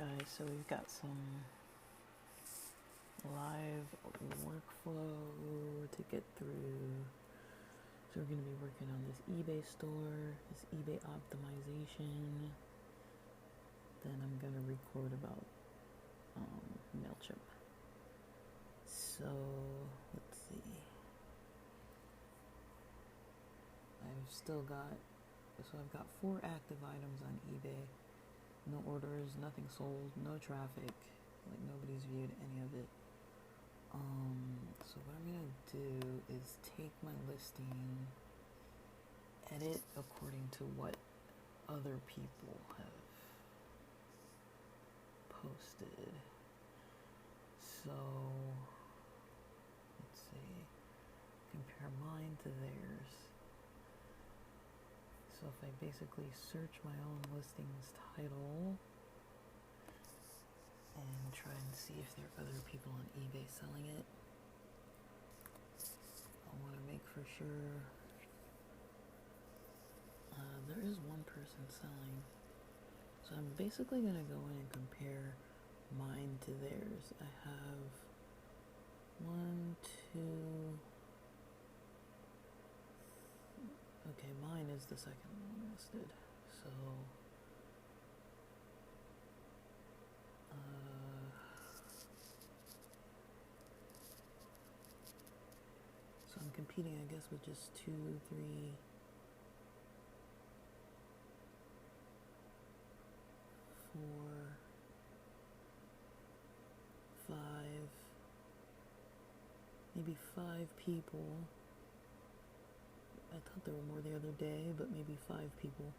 guys, so we've got some live workflow to get through. So we're going to be working on this eBay store, this eBay optimization. Then I'm going to record about MailChimp. So let's see. I've got 4 active items on eBay. No orders, nothing sold, no traffic, like nobody's viewed any of it. So what I'm gonna do is take my listing, edit according to what other people have posted. So let's see, compare mine to theirs. So if I basically search my own listings title and try and see if there are other people on eBay selling it, I want to make for sure. There is one person selling. So I'm basically going to go in and compare mine to theirs. I have 1, 2... Okay, mine is the second one listed. So I'm competing, I guess, with just 2, 3, 4, 5, maybe 5 people. I thought there were more the other day, but maybe 5 people.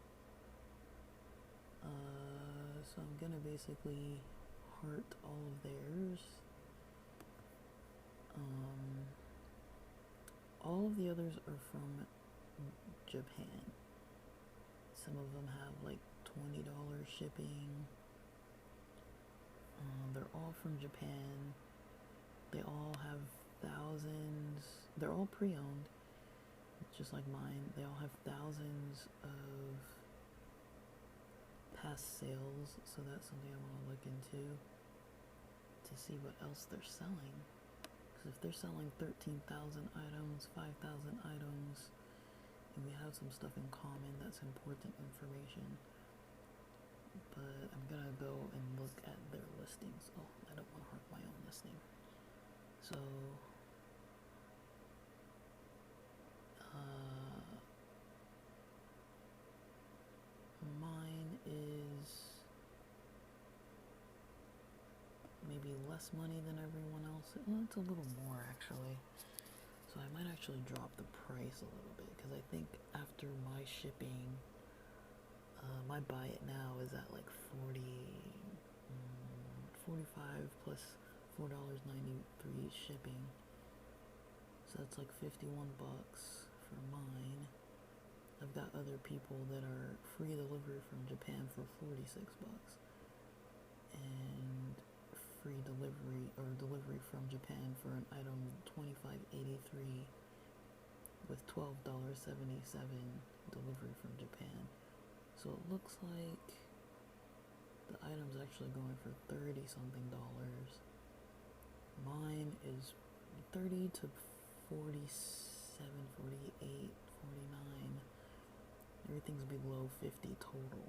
So I'm gonna basically heart all of theirs. All of the others are from Japan. Some of them have like $20 shipping. They're all from Japan. They all have thousands. They're all pre-owned, just like mine. They all have thousands of past sales, so that's something I want to look into to see what else they're selling. Because if they're selling 13,000 items, 5,000 items, and we have some stuff in common, that's important information. But I'm gonna go and look at their listings. Oh, I don't want to heart my own listing. So mine is maybe less money than everyone else. Well, it's a little more actually. So I might actually drop the price a little bit, because I think after my shipping, my buy it now is at like 45 plus $4.93 shipping. So that's like 51 bucks for mine. I've got other people that are free delivery from Japan for 46 bucks. And free delivery or delivery from Japan for an item $25.83 with $12.77 delivery from Japan. So it looks like the item's actually going for 30 something dollars. Mine is 30 to 47, 48, 49. Everything's below 50 total.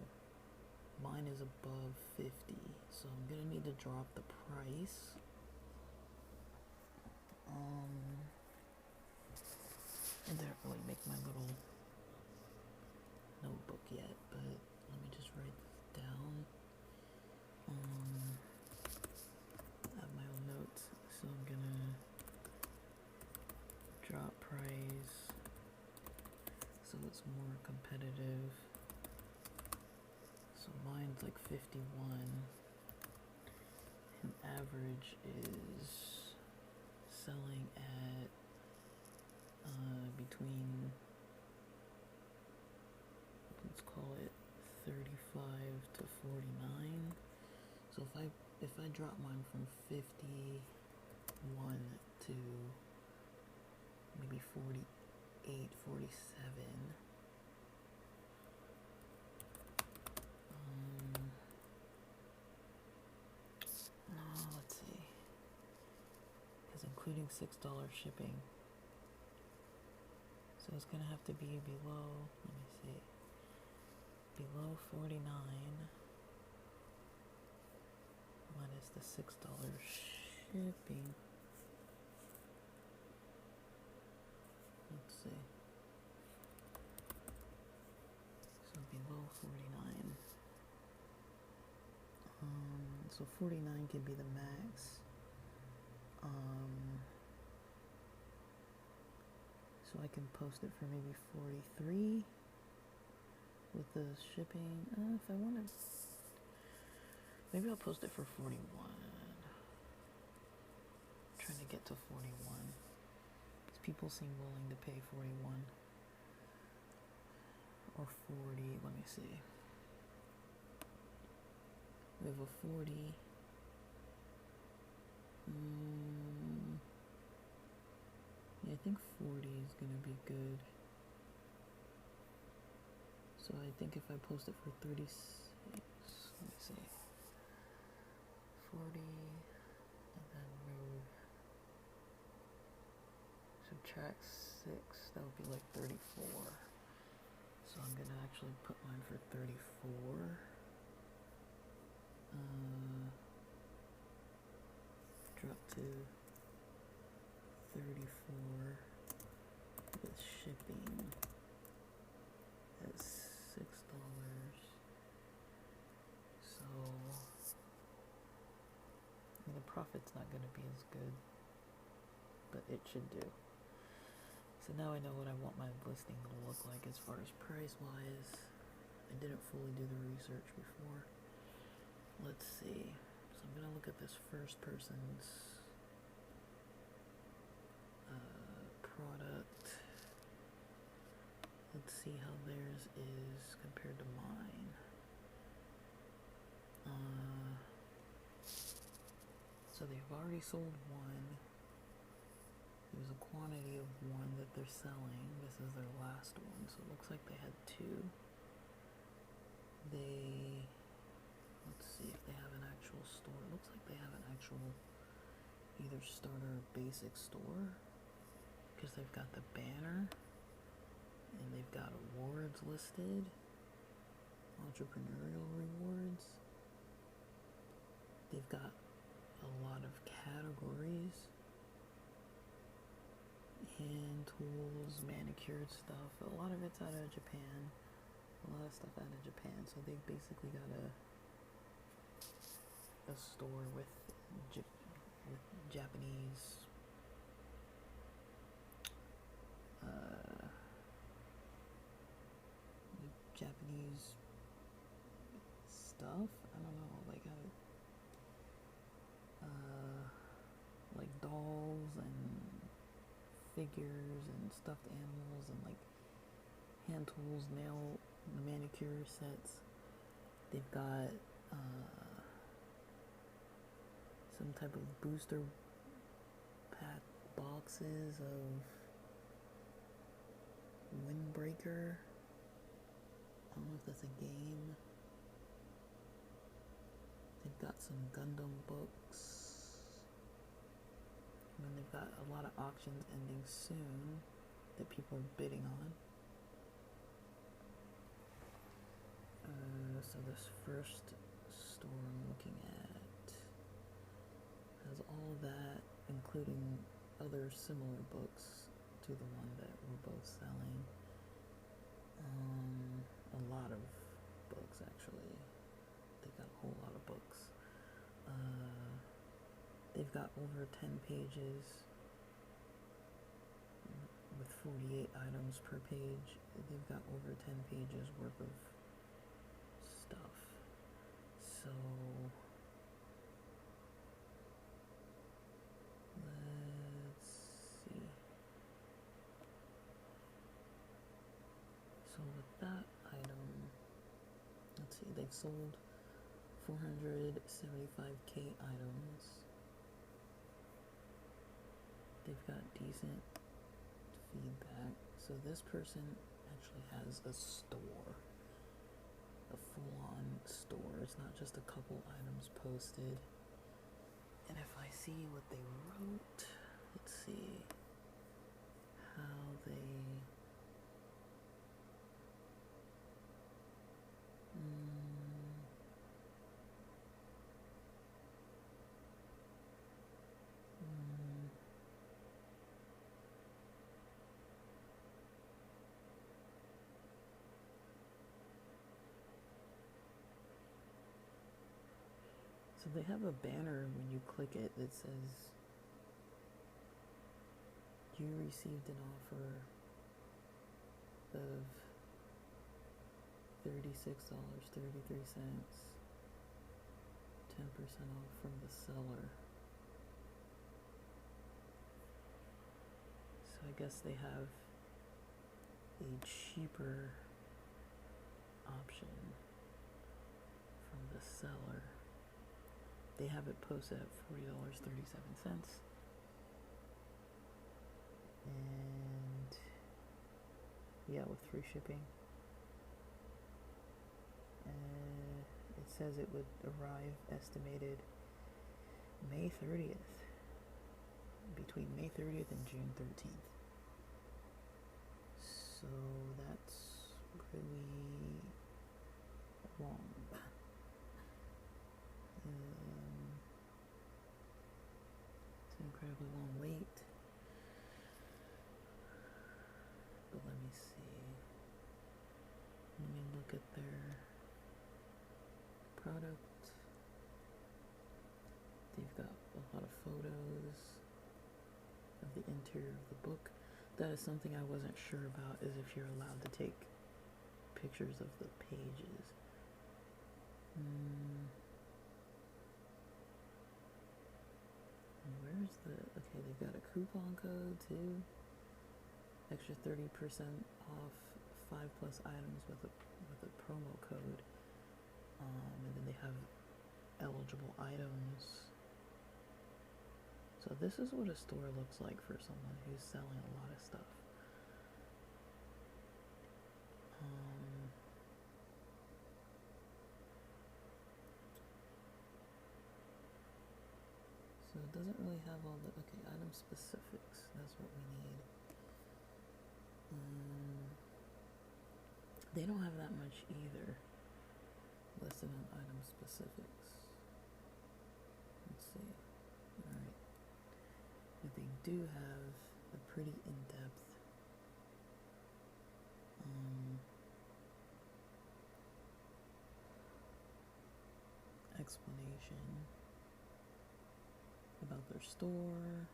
Mine is above 50, so I'm gonna need to drop the price. I didn't really make my little notebook yet, but let me just write this down. I have my own notes, so I'm gonna drop price so it's more competitive. So mine's like 51, and average is selling at between, let's call it 35 to 49. So if I drop mine from 51 to maybe 48, 47, including $6 shipping. So it's gonna have to be below, let me see, below 49 minus the $6 shipping. Let's see. So below 49. So 49 can be the max. So I can post it for maybe 43 with the shipping. If I want to, maybe I'll post it for 41. Trying to get to 41. Because people seem willing to pay 41 or 40. Let me see. We have a 40. Yeah, I think 40 is gonna be good. So I think if I post it for 36, let me see. 40, and then move, subtract 6, that would be like 34. So I'm gonna actually put mine for 34. Drop to 34 with shipping at $6. So the profit's not going to be as good, but it should do. So now I know what I want my listing to look like as far as price wise. I didn't fully do the research before. Let's see. So I'm going to look at this first person's product. Let's see how theirs is compared to mine. So they've already sold one. There's a quantity of one that they're selling. This is their last one, so it looks like they had two. Let's see if they have an actual store. It looks like they have an actual either starter or basic store, because they've got the banner and they've got awards listed, entrepreneurial rewards. They've got a lot of categories, hand tools, manicured stuff. A lot of it's out of Japan. A lot of stuff out of Japan. So they basically got a store with Japanese Japanese stuff. I don't know, like dolls and figures and stuffed animals and like hand tools, nail manicure sets. They've got some type of booster pack boxes of Windbreaker. I don't know if that's a game. They've got some Gundam books. And then they've got a lot of auctions ending soon that people are bidding on. So this first store I'm looking at has all that, including other similar books to the one that we're both selling. A lot of books, actually. They've got a whole lot of books. They've got over 10 pages with 48 items per page. They've got over 10 pages worth of stuff. So let's see. So with that item, let's see, they've sold 475k items. They've got decent feedback. So this person actually has a store, a full-on store. It's not just a couple items posted. And if I see what they wrote, let's see how they. So they have a banner when you click it that says you received an offer of $36.33, 10% off from the seller. So I guess they have a cheaper option from the seller. They have it posted at $40.37. And yeah, with free shipping. It says it would arrive estimated May 30th, between May 30th and June 13th. So that's really long. It's an incredibly long wait. But let me see. Let me look at their product. They've got a lot of photos of the interior of the book. That is something I wasn't sure about, is if you're allowed to take pictures of the pages. Where's the, okay, they've got a coupon code too. Extra 30% off 5+ items with a promo code. And then they have eligible items. So this is what a store looks like for someone who's selling a lot of stuff. So it doesn't really have all the, okay, item specifics. That's what we need. They don't have that much either listed on item specifics. Let's see. Alright. But they do have a pretty in-depth explanation about their store,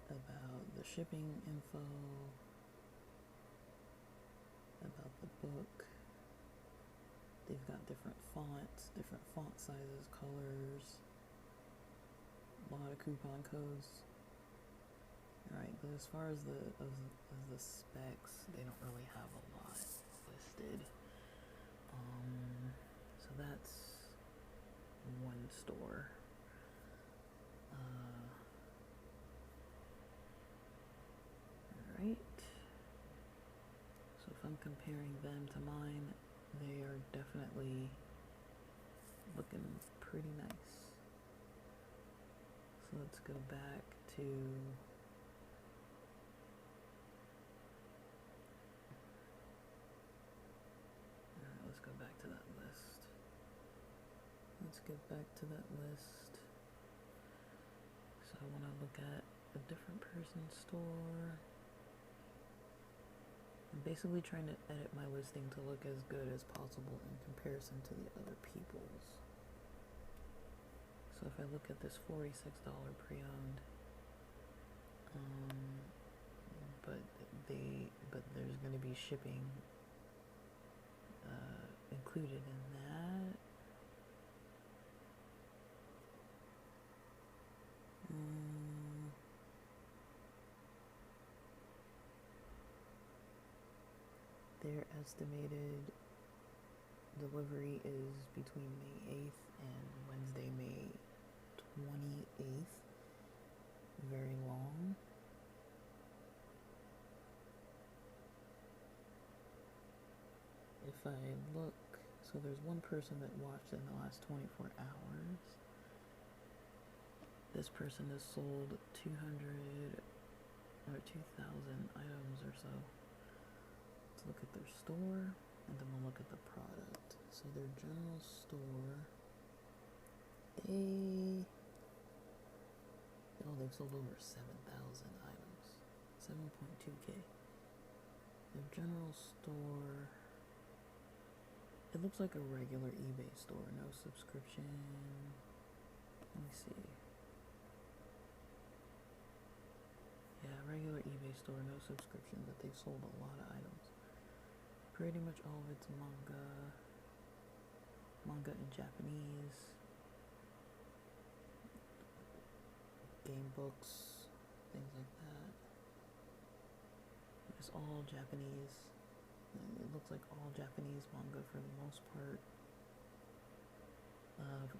about the shipping info, about the book. They've got different fonts, different font sizes, colors, a lot of coupon codes. Alright, but as far as the specs, they don't really have a lot listed. So that's one store. Alright. So if I'm comparing them to mine, they are definitely looking pretty nice. So let's go back to let's go back to that list. Let's get back to that list. So I want to look at a different person's store. I'm basically trying to edit my listing to look as good as possible in comparison to the other people's. So if I look at this $46 pre-owned, but there's going to be shipping included in that. Their estimated delivery is between May 8th and Wednesday, May 28th. Very long. If I look, so there's one person that watched it in the last 24 hours. This person has sold 200 or 2,000 items or so. Let's look at their store, and then we'll look at the product. So their general store, they've sold over 7,000 items, 7.2K. Their general store, it looks like a regular eBay store, no subscription. Let me see. Yeah, regular eBay store, no subscription, but they've sold a lot of items. Pretty much all of it's manga in Japanese, game books, things like that. It's all Japanese. It looks like all Japanese manga for the most part.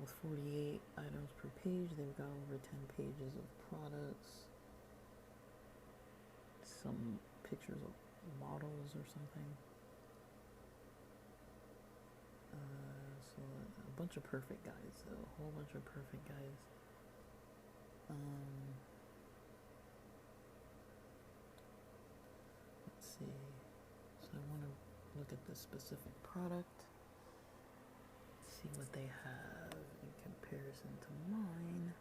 With 48 items per page, they've got over 10 pages of products. Some pictures of models or something. So a bunch of perfect guys, though. A whole bunch of perfect guys. Let's see. So I want to look at this specific product, see what they have in comparison to mine.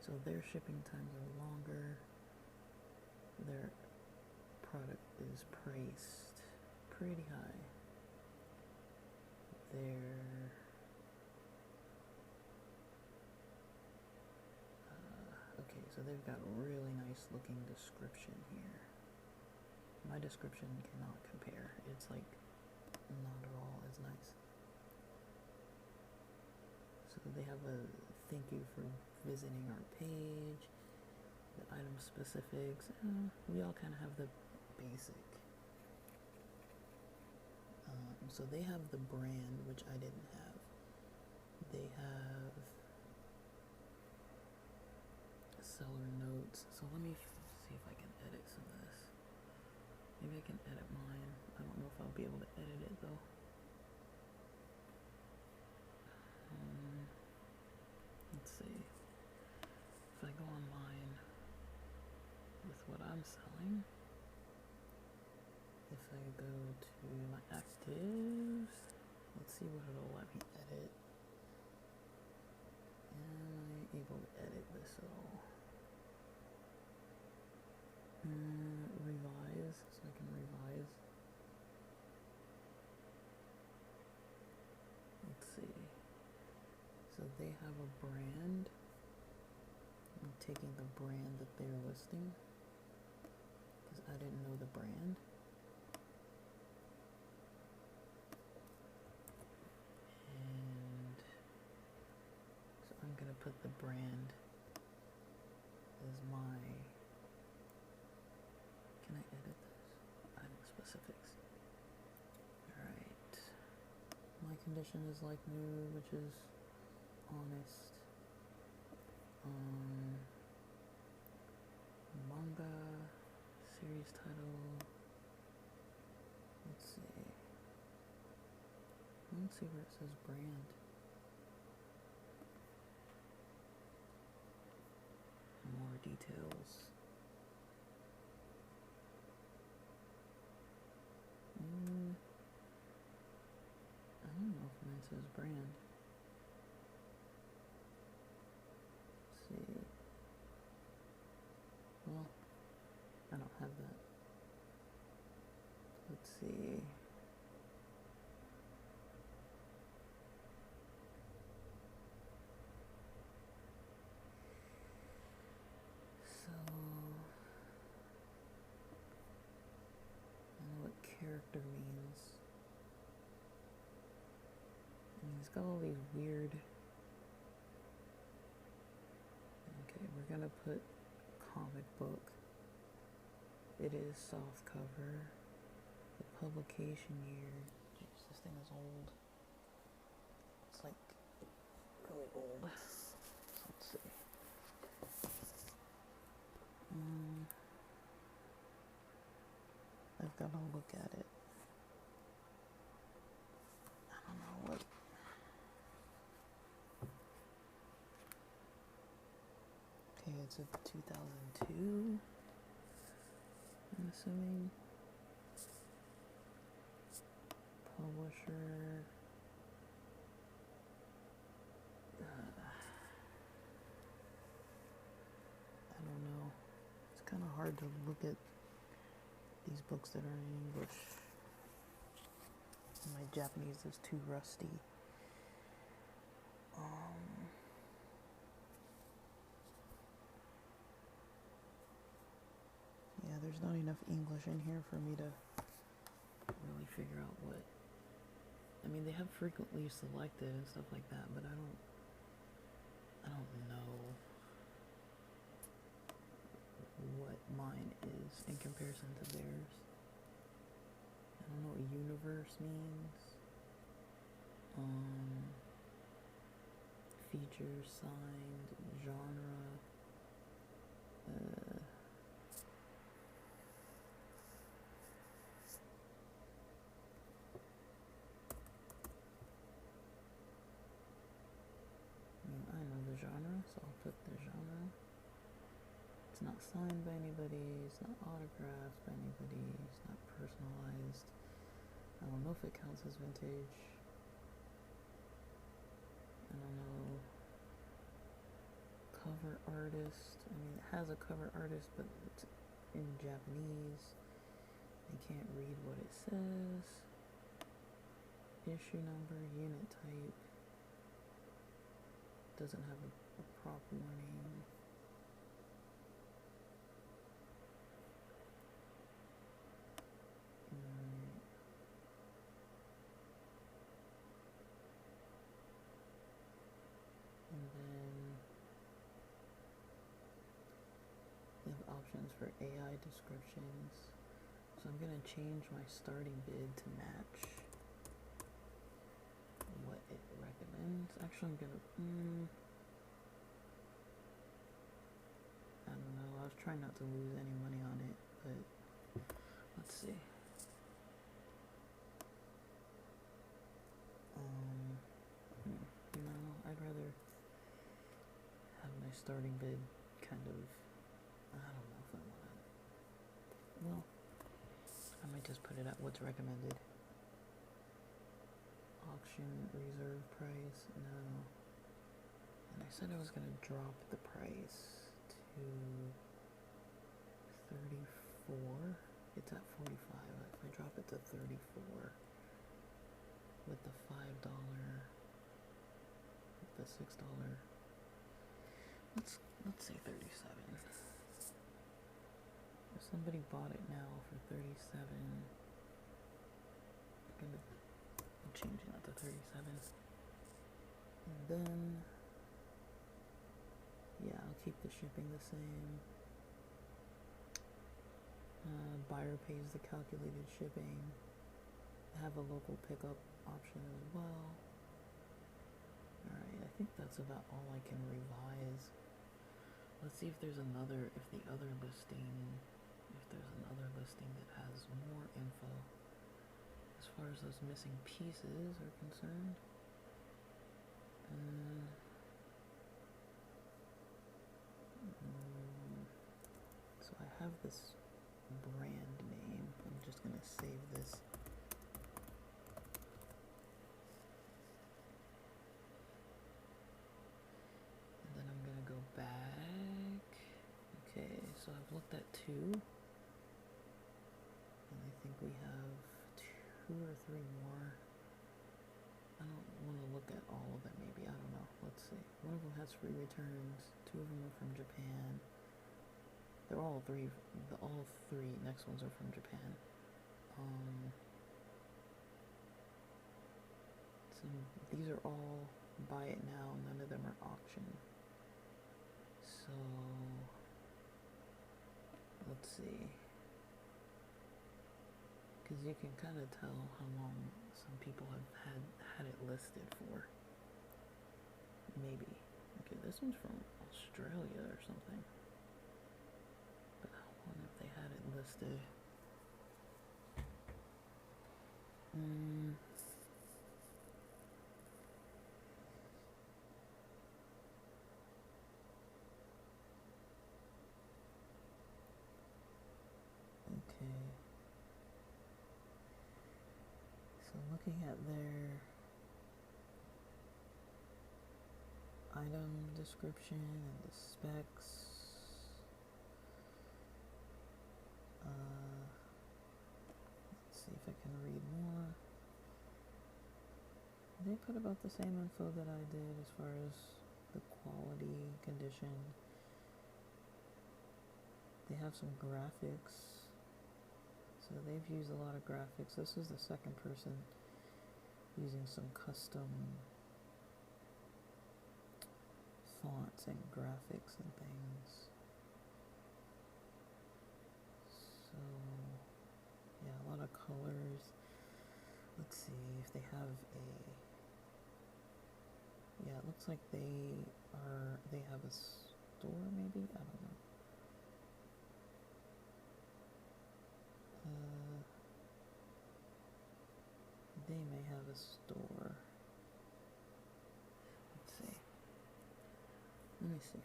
So their shipping times are longer. Their product is priced pretty high. Okay, so they've got a really nice looking description here. My description cannot compare. It's like not at all as nice. So they have a thank you for visiting our page, the item specifics. We all kind of have the basic. So they have the brand, which I didn't have. They have seller notes. So let me see if I can edit some of this. Maybe I can edit mine. I don't know if I'll be able to edit it though. Let's see. If I go on mine with what I'm selling, if I go to my actives, let's see what it'll let me edit. Am I able to edit this at all? Revise, so I can revise. Let's see. So they have a brand. I'm taking the brand that they're listing because I didn't know the brand. And so I'm going to put the brand as my, can I edit this? Item specifics. Alright. My condition is like new, which is honest. Manga series title. Let's see. Let's see where it says brand. More details. I don't know if mine says brand. Let's see. Well, I don't have that. Let's see. So, I know what character means. And he's got all these weird. Okay, we're gonna put comic book. It is soft cover. The publication year. Jeez, this thing is old. It's like really old. Let's see. I've got to look at it. I don't know what. it's a 2002, I'm assuming. Publisher. I don't know. It's kind of hard to look at these books that are in English. My Japanese is too rusty. Yeah, there's not enough English in here for me to really figure out what. I mean, they have frequently selected and stuff like that, but I don't know what mine is in comparison to theirs. I don't know what universe means. Features, signed, genre. I know the genre, so I'll put the genre. It's not signed by anybody, it's not autographed by anybody, it's not personalized. I don't know if it counts as vintage. I don't know. Cover artist. I mean, it has a cover artist, but it's in Japanese. I can't read what it says. Issue number, unit type. Doesn't have a prop warning. And then they have options for AI descriptions. So I'm gonna change my starting bid to match what it recommends. Actually, I'm gonna, I don't know, I was trying not to lose any money on it, but let's see. No, I'd rather have my starting bid kind of, I don't know if I want to, well, I might just put it at what's recommended. Auction reserve price, no. And I said I was going to drop the price to 34. It's at 45. If I drop it to 34 with the $5, with the $6, let's say 37. If somebody bought it now for 37, I'm changing that to 37. And then, yeah, I'll keep the shipping the same. Buyer pays the calculated shipping. Have a local pickup option as well. Alright, I think that's about all I can revise. Let's see if there's another, if there's another listing that has more info as far as those missing pieces are concerned. So I have this brand name. I'm just gonna save this. And then I'm gonna go back. Okay, so I've looked at two. And I think we have 2 or 3 more. I don't want to look at all of them, maybe. I don't know. Let's see. One of them has free returns. 2 of them are from Japan. They're all three next ones are from Japan. So these are all buy it now, none of them are auction. So let's see. Because you can kind of tell how long some people have had it listed for. Maybe. Okay, this one's from Australia or something. But how long have they had it listed? looking at their item description and the specs. Let's see if I can read more. They put about the same info that I did as far as the quality, condition. They have some graphics. So they've used a lot of graphics. This is the second person using some custom fonts and graphics and things. So yeah, a lot of colors. Let's see if they have a, yeah, it looks like they have a store maybe? I don't know. They may have a store. Let's see. Let me see.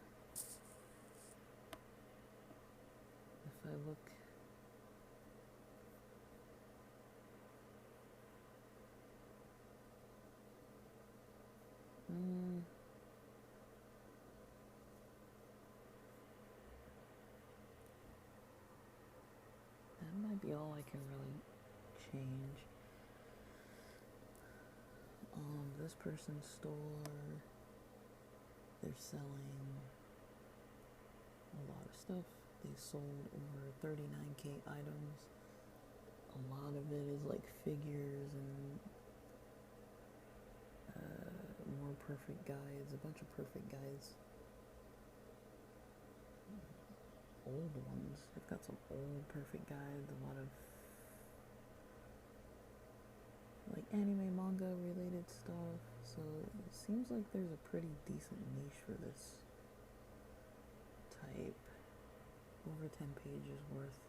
If I look, that might be all I can really change. This person's store, they're selling a lot of stuff. They sold over 39K items. A lot of it is like figures and more perfect guides, a bunch of perfect guides. Old ones. They've got some old perfect guides, a lot of like anime, manga related stuff. So it seems like there's a pretty decent niche for this type. Over 10 pages worth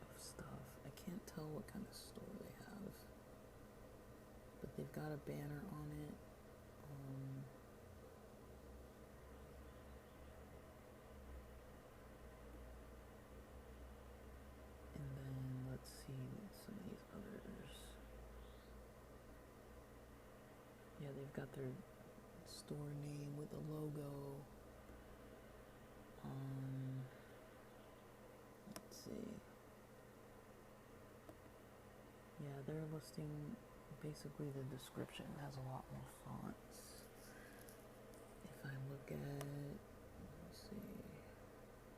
of stuff. I can't tell what kind of store they have, but they've got a banner on it. And then let's see some of these others. Yeah, they've got their store name with a logo. Let's see. Yeah, they're listing basically the description has a lot more fonts. If I look at, let's see,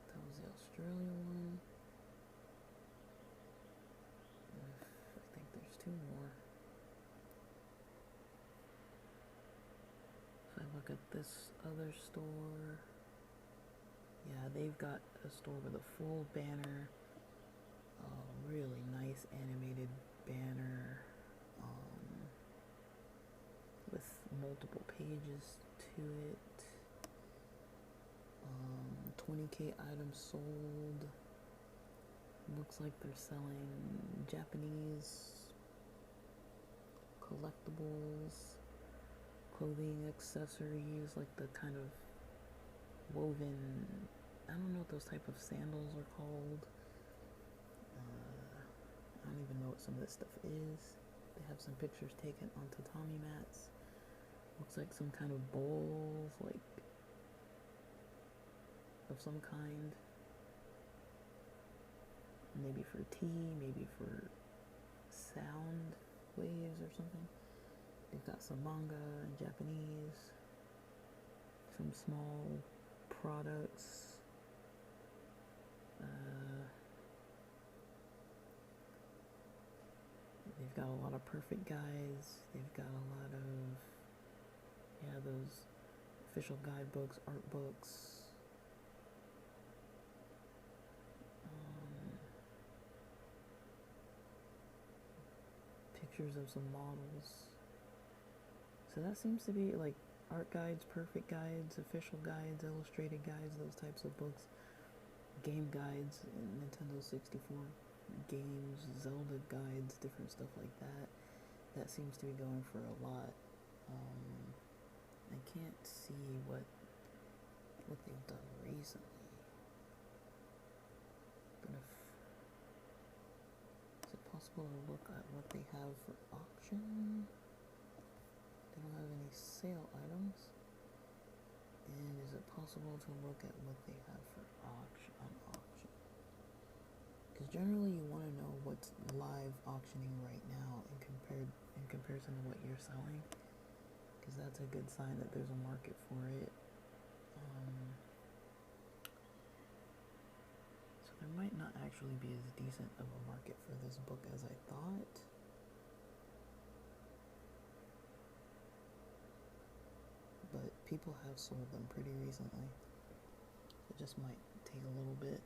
that was the Australia one. I think there's two more. If I look at this other store, yeah, they've got a store with a full banner, really nice animated banner, with multiple pages to it. 20K items sold. Looks like they're selling Japanese collectibles, clothing, accessories, like the kind of woven, I don't know what those type of sandals are called. I don't even know what some of this stuff is. They have some pictures taken on tatami mats. Looks like some kind of bowls, like of some kind. Maybe for tea, maybe for sound waves or something. They've got some manga in Japanese, some small products. They've got a lot of perfect guides. They've got a lot of, yeah, those official guidebooks, art books. Pictures of some models. So that seems to be like art guides, perfect guides, official guides, illustrated guides, those types of books. Game guides, Nintendo 64 games, Zelda guides, different stuff like that. That seems to be going for a lot. I can't see what they've done recently. But if, is it possible possible to look at what they have for auction? They don't have any sale items. And is it possible to look at what they have for auction on auction? Because generally you want to know what's live auctioning right now in comparison to what you're selling. Because that's a good sign that there's a market for it. So there might not actually be as decent of a market for this book as I thought. But people have sold them pretty recently. It just might take a little bit.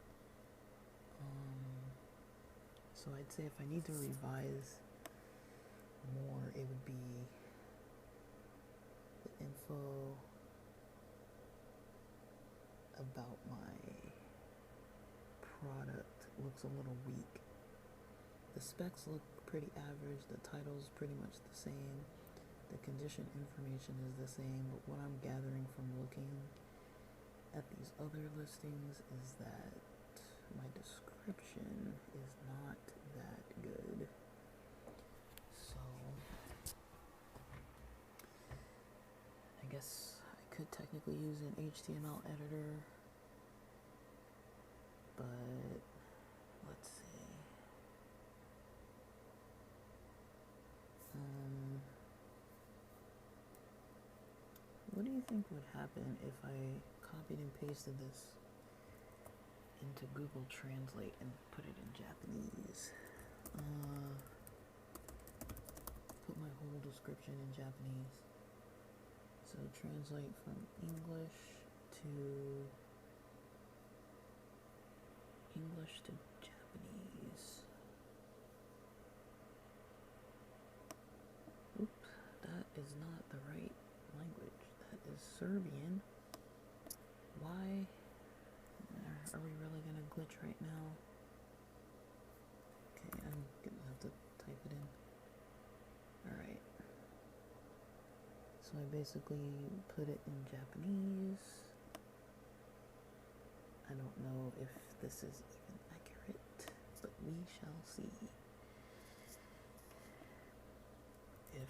So I'd say if I need to revise more, it would be the info about my product looks a little weak. The specs look pretty average, the title's pretty much the same, the condition information is the same, but what I'm gathering from looking at these other listings is that my description is not that good. So I guess I could technically use an HTML editor, but let's see. What do you think would happen if I copied and pasted this into Google Translate and put it in Japanese? Put my whole description in Japanese. So translate from English to Japanese. Oops, that is not the right language. That is Serbian. Why? Are we really gonna glitch right now? Okay, I'm gonna have to type it in. Alright. So I basically put it in Japanese. I don't know if this is even accurate, but we shall see. If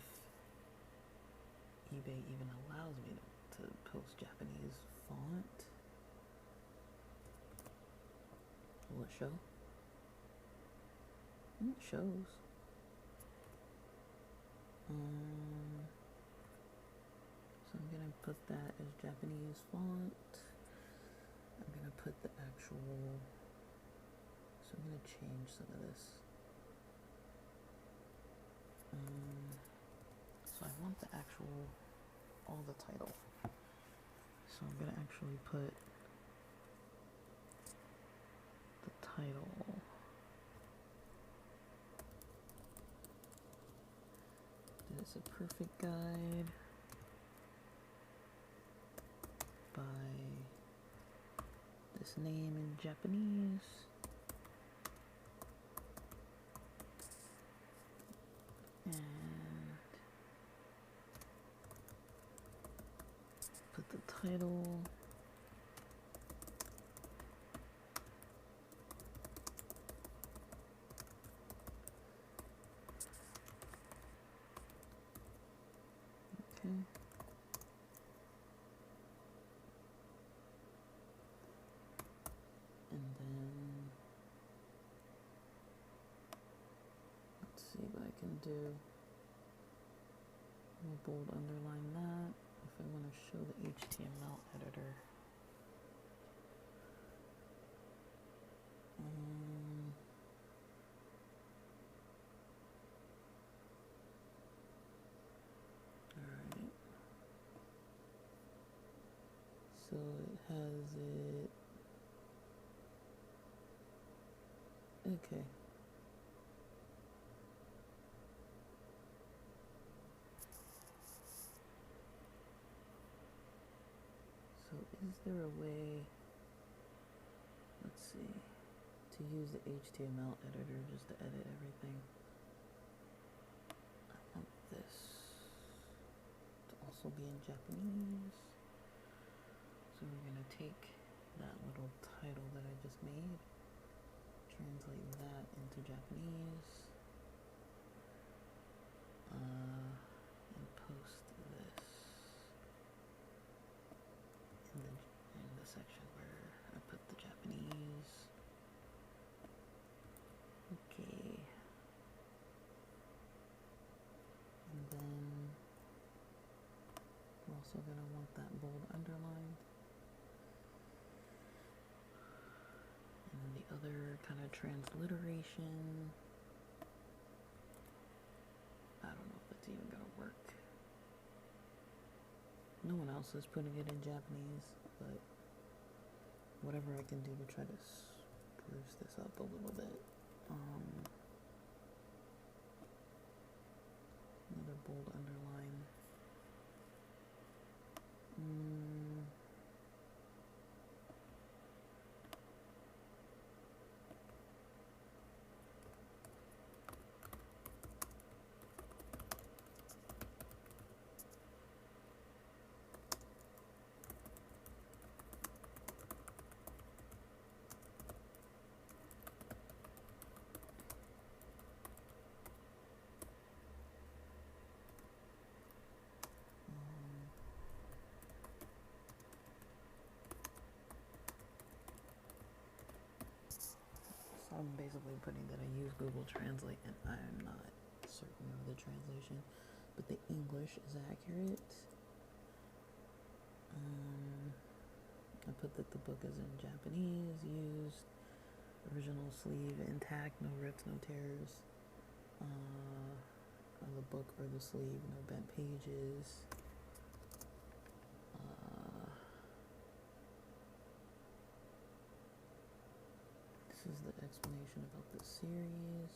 eBay even allows me to post Japanese font. Will it show? It shows. So I'm gonna put that as Japanese font. I'm gonna put the actual, so I'm gonna change some of this. So I want the actual, all the title. So I'm gonna actually put the title. That is a perfect guide by this name in Japanese. And put the title. Okay. And then let's see what I can do. I'll bold underline that if I want to show the HTML editor. Alright. So it has it. Okay. So is there a way, let's see, to use the HTML editor just to edit everything? I want this to also be in Japanese. So we're going to take that little title that I just made, translate that into Japanese. and post this in the section where I put the Japanese. Okay. And then we're also going to want that bold underlined. And then the other kind of transliteration. I don't know if it's even going to work. No one else is putting it in Japanese, but whatever I can do to try to spruce this up a little bit. Another bold underline. So I'm basically putting that I use Google Translate, and I'm not certain of the translation, but the English is accurate. I put that the book is in Japanese, used, original sleeve intact, no rips, no tears on the book or the sleeve, no bent pages. This is the explanation about the series.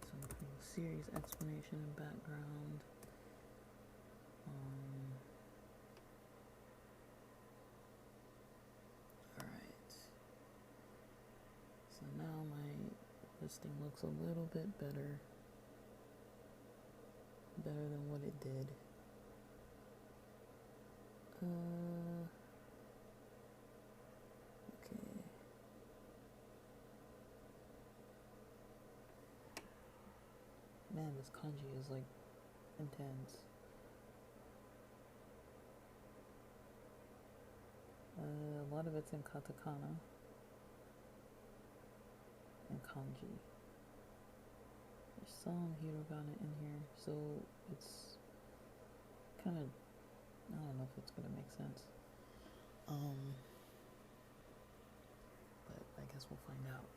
So I'm putting series explanation and background. Alright. So now my listing looks a little bit better. Better than what it did. Okay. Man, this kanji is like intense. A lot of it's in katakana and kanji. There's some hiragana in here, so it's kind of, I don't know if it's gonna make sense. But I guess we'll find out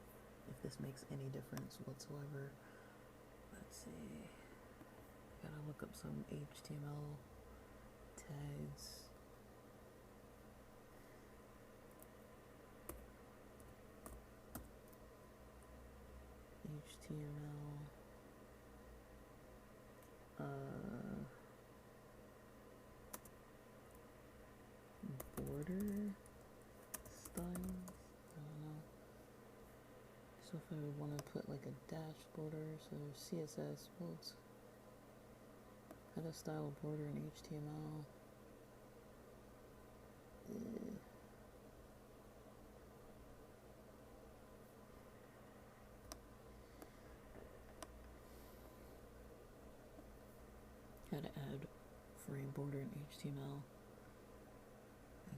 if this makes any difference whatsoever. Let's see. Gotta look up some HTML tags. HTML border styles. I don't know. So if I would want to put like a dash border, so CSS, well, it's had a style border in HTML. How to add frame border in HTML.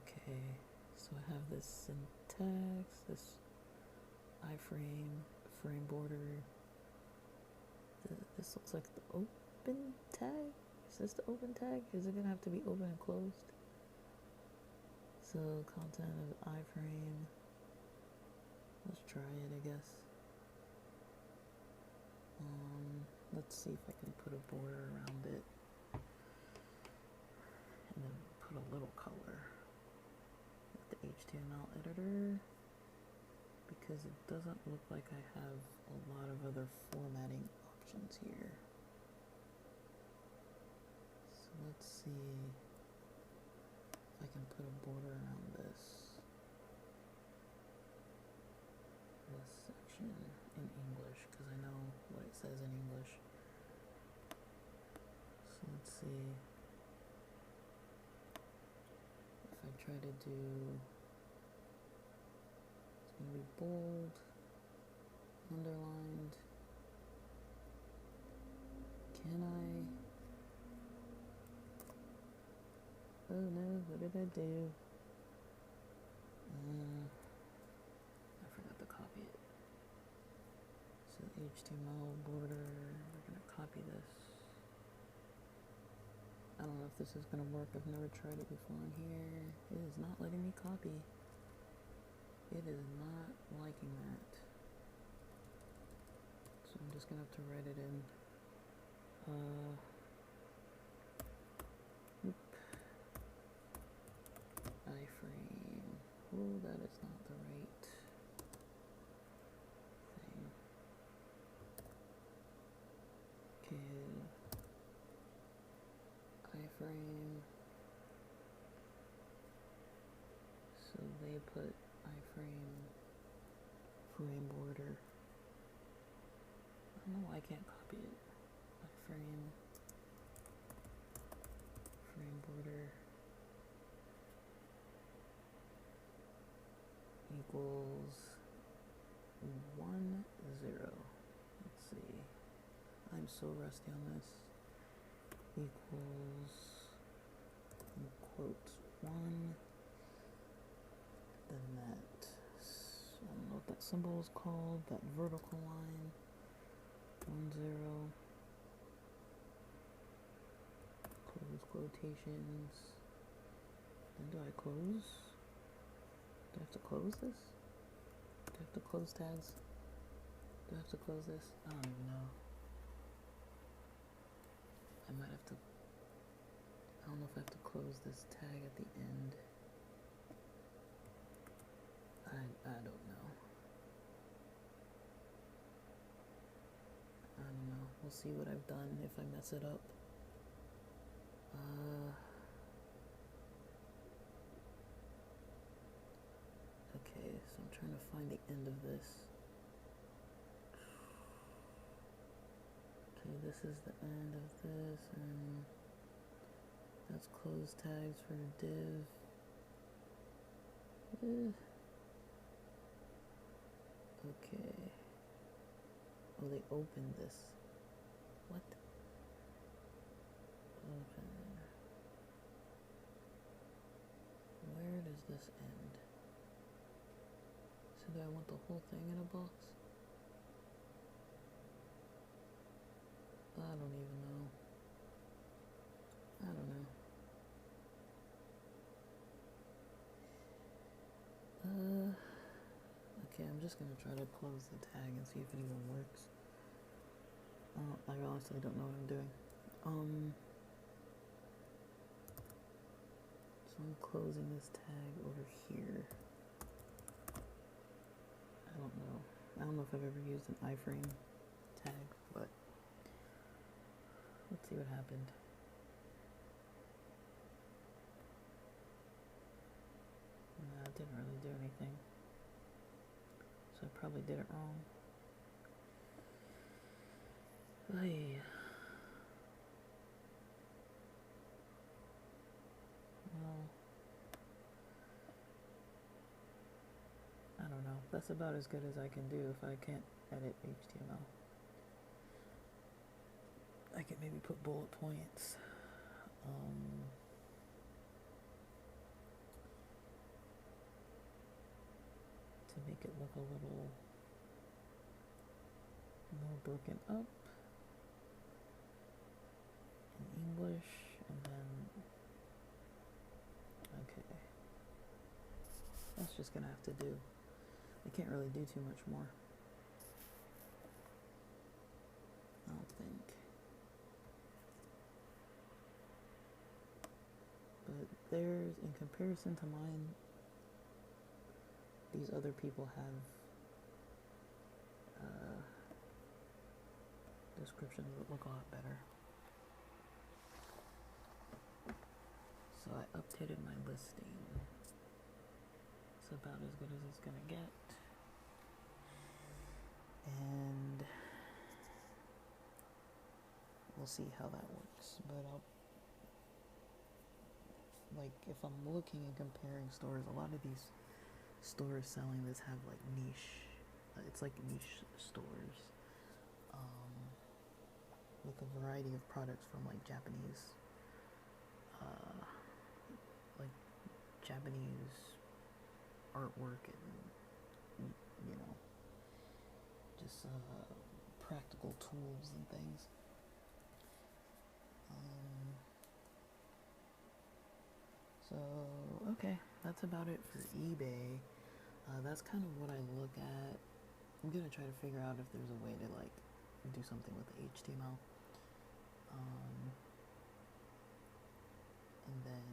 Okay, so I have this syntax, this iframe, frame border. This looks like the open tag. Is this the open tag? Is it gonna have to be open and closed? So content of iframe. Let's try it, I guess. Let's see if I can put a border around it. And then put a little color with the HTML editor, because it doesn't look like I have a lot of other formatting options here. So let's see if I can put a border around this section in English, because I know what it says in English. So let's see if I try to do gonna be bold, underlined. Can I? Oh no, what did I do? I forgot to copy it. So HTML border, we're gonna copy this. I don't know if this is gonna work. I've never tried it before in here. It is not letting me copy. It is not liking that. So I'm just gonna have to write it in. iframe. Oh, that is not the right thing. Okay. Iframe. So they put iframe frame border. I don't know why I can't copy it. Iframe frame border equals 1, 0. Let's see. I'm so rusty on this. Equals, in quotes, 1. Then that, I don't know what that symbol is called. That vertical line. 1, 0. Close quotations. Then do I close? Do I have to close this? Do I have to close tags? Do I have to close this? I don't even know. I might have to, I don't know if I have to close this tag at the end. I don't know. I don't know. We'll see what I've done if I mess it up. Okay, so I'm trying to find the end of this. Okay, this is the end of this, and that's close tags for div. Okay. Oh, they opened this. What? Open. Where does this end? So do I want the whole thing in a box? I don't even know. I don't know. Okay, I'm just gonna try to close the tag and see if it even works. I honestly don't know what I'm doing. So I'm closing this tag over here. I don't know. I don't know if I've ever used an iframe tag, but let's see what happened. No, it didn't really do anything. So I probably did it wrong. Hey. Well, I don't know. That's about as good as I can do if I can't edit HTML. I could maybe put bullet points. To make it look a little more broken up in English, and then okay, that's just gonna have to do. I can't really do too much more, I don't think. But there's, in comparison to mine, these other people have descriptions that look a lot better. So I updated my listing. It's about as good as it's gonna get. And we'll see how that works. But like if I'm looking and comparing stores, a lot of these stores selling this have like niche, it's like niche stores, with a variety of products from like uh, like Japanese artwork and, you know, just practical tools and things. So, okay, that's about it for eBay. That's kind of what I look at. I'm gonna try to figure out if there's a way to like do something with the HTML. And then,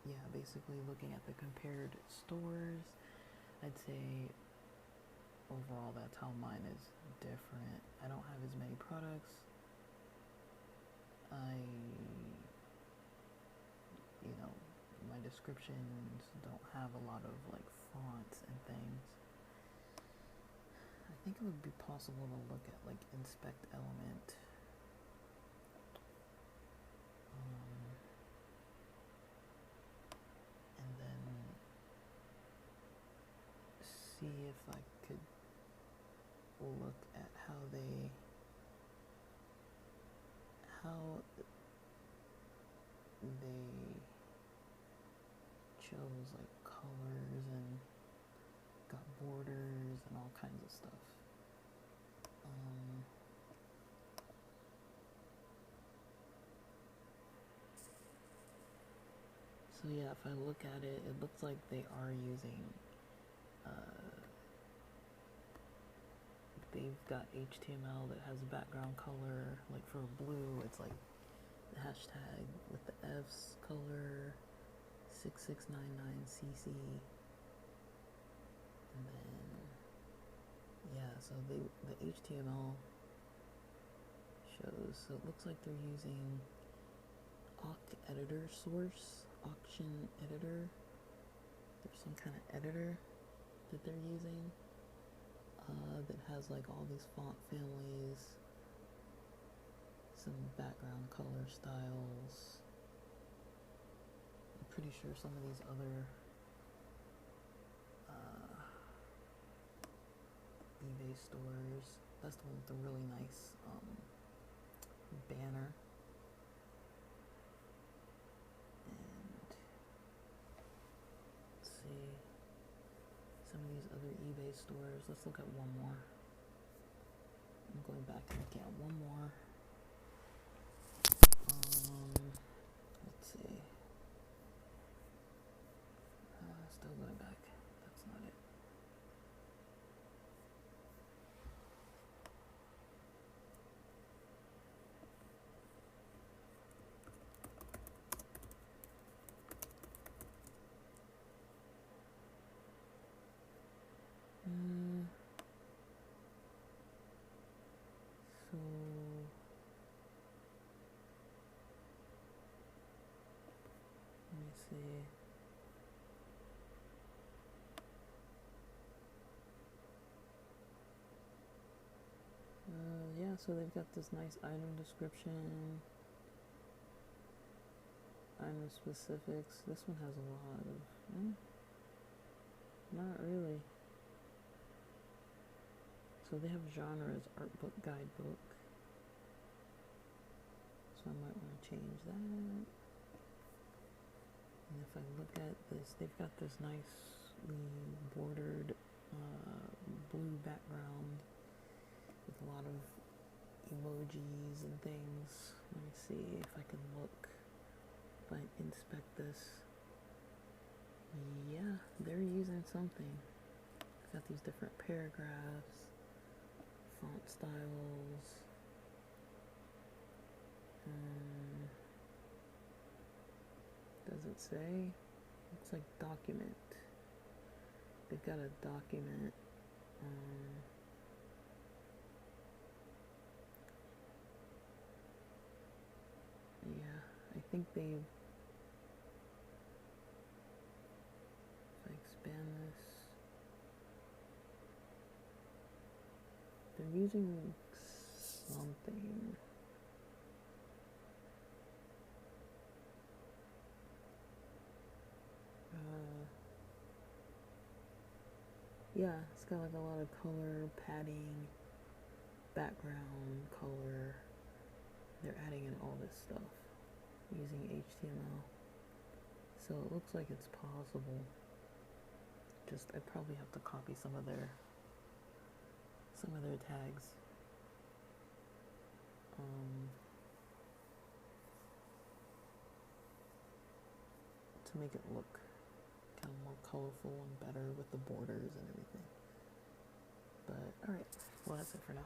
yeah, basically looking at the compared stores, I'd say overall that's how mine is different. I don't have as many products. My descriptions don't have a lot of like fonts and things. I think it would be possible to look at like inspect element. And then see if I could look at how they chose like colors and got borders and all kinds of stuff. So yeah, if I look at it, it looks like they are using, they've got HTML that has a background color. Like for blue, it's like the hashtag with the F's color, 6699CC. And then, yeah, so the HTML shows, so it looks like they're using Awk Editor source, Auction Editor. There's some kind of editor that they're using that has like all these font families, some background color styles. I'm pretty sure some of these other eBay stores, that's the one with the really nice banner. And let's see, some of these other eBay stores. Let's look at one more. I'm going back and looking at one more. Let's see. Still going back. That's not it. So let me see. Yeah, so they've got this nice item description, item specifics. This one has a lot of, not really. So they have genres, art book, guidebook. So I might want to change that. And if I look at this, they've got this nicely bordered blue background with a lot of emojis and things. Let me see if I can look, if I inspect this. Yeah, they're using something. They've got these different paragraphs, font styles. Does it say? Looks like document. They've got a document. Yeah, I think they, if I expand this, they're using something. yeah, it's got like a lot of color, padding, background, color. They're adding in all this stuff using HTML. So it looks like it's possible. Just I probably have to copy some of their tags. To make it look kind of more colorful and better with the borders and everything. But alright, well that's it for now.